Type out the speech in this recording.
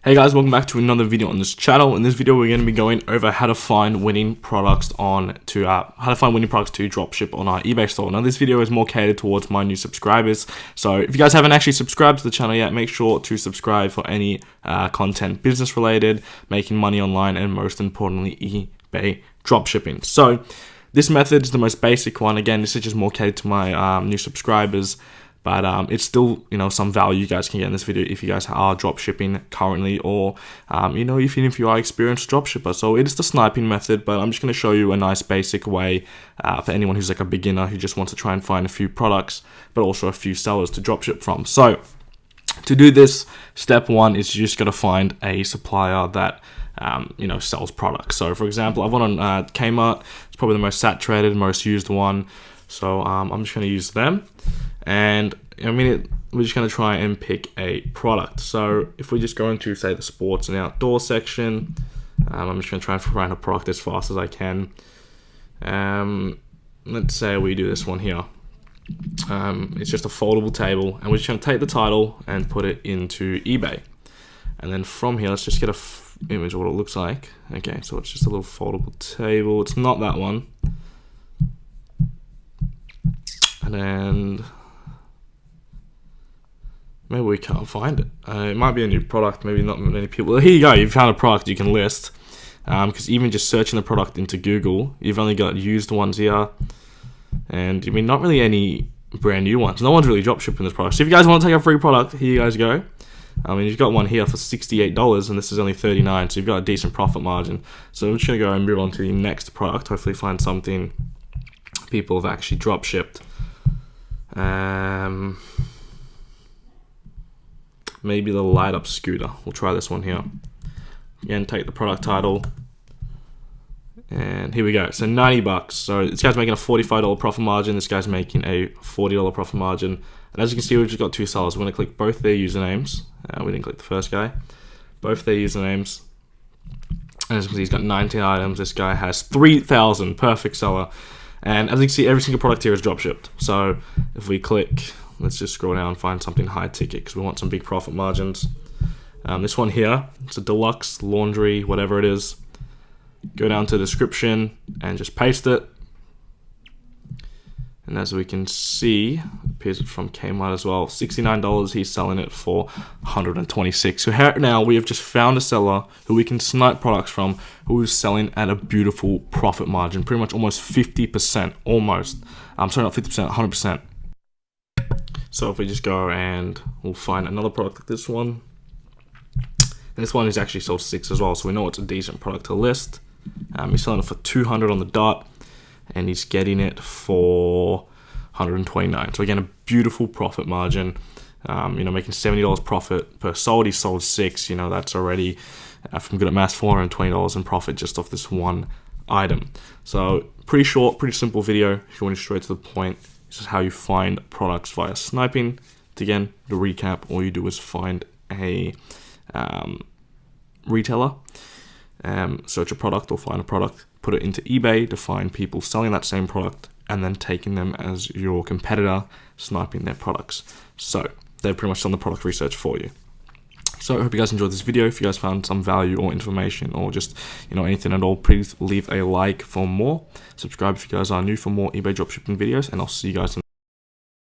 Hey guys, welcome back to another video on this channel. In this video, we're going to be going over how to find winning products to dropship on our eBay store. Now, this video is more catered towards my new subscribers. So, if you guys haven't actually subscribed to the channel yet, make sure to subscribe for any content business related, making money online, and most importantly, eBay dropshipping. So, this method is the most basic one. Again, this is just more catered to my new subscribers. But it's still, some value you guys can get in this video if you guys are dropshipping currently, or, even if you are experienced dropshipper. So it is the sniping method, but I'm just going to show you a nice basic way for anyone who's like a beginner who just wants to try and find a few products, but also a few sellers to dropship from. So to do this, step one is you just got to find a supplier that sells products. So for example, I've one on Kmart. It's probably the most saturated, most used one. So I'm just going to use them. And we're just going to try and pick a product. So if we just go into, say, the sports and outdoor section, I'm just going to try and find a product as fast as I can. Let's say we do this one here. It's just a foldable table, and we're just going to take the title and put it into eBay. And then from here, let's just get a image of what it looks like. Okay, so it's just a little foldable table. It's not that one. And then maybe we can't find it. It might be a new product, maybe not many people. Here you go, you've found a product you can list. Because even just searching the product into Google, you've only got used ones here. And not really any brand new ones. No one's really dropshipping this product. So if you guys want to take a free product, here you guys go. You've got one here for $68, and this is only $39, so you've got a decent profit margin. So I'm just going to go and move on to the next product. Hopefully find something people have actually dropshipped. Maybe the light up scooter. We'll try this one here. Again, take the product title, and here we go. So $90. So this guy's making a $45 profit margin. This guy's making a $40 profit margin. And as you can see, we've just got two sellers. We're going to click both their usernames. We didn't click the first guy. Both their usernames. And as you can see, he's got 19 items. This guy has 3,000. Perfect seller. And as you can see, every single product here is dropshipped. So if we click, let's just scroll down and find something high ticket because we want some big profit margins. This one here, it's a deluxe laundry, whatever it is. Go down to the description and just paste it. And as we can see, it appears from Kmart as well. $69, he's selling it for $126. So here now we have just found a seller who we can snipe products from, who is selling at a beautiful profit margin, pretty much almost 50%, almost. I'm sorry, not 50%, 100%. So if we just go and we'll find another product like this one. And this one is actually sold 6 as well, so we know it's a decent product to list. He's selling it for $200 on the dot, and he's getting it for $129. So again, a beautiful profit margin. Making $70 profit per sold. He sold 6. That's already, if I'm good at maths, $420 in profit just off this one item. So pretty short, pretty simple video. If you want to straight to the point, this is how you find products via sniping. Again, to recap, all you do is find a retailer, search a product or find a product, put it into eBay to find people selling that same product, and then taking them as your competitor, sniping their products. So they've pretty much done the product research for you. So I hope you guys enjoyed this video. If you guys found some value or information or just anything at all, please leave a like for more. Subscribe if you guys are new for more eBay dropshipping videos, and I'll see you guys in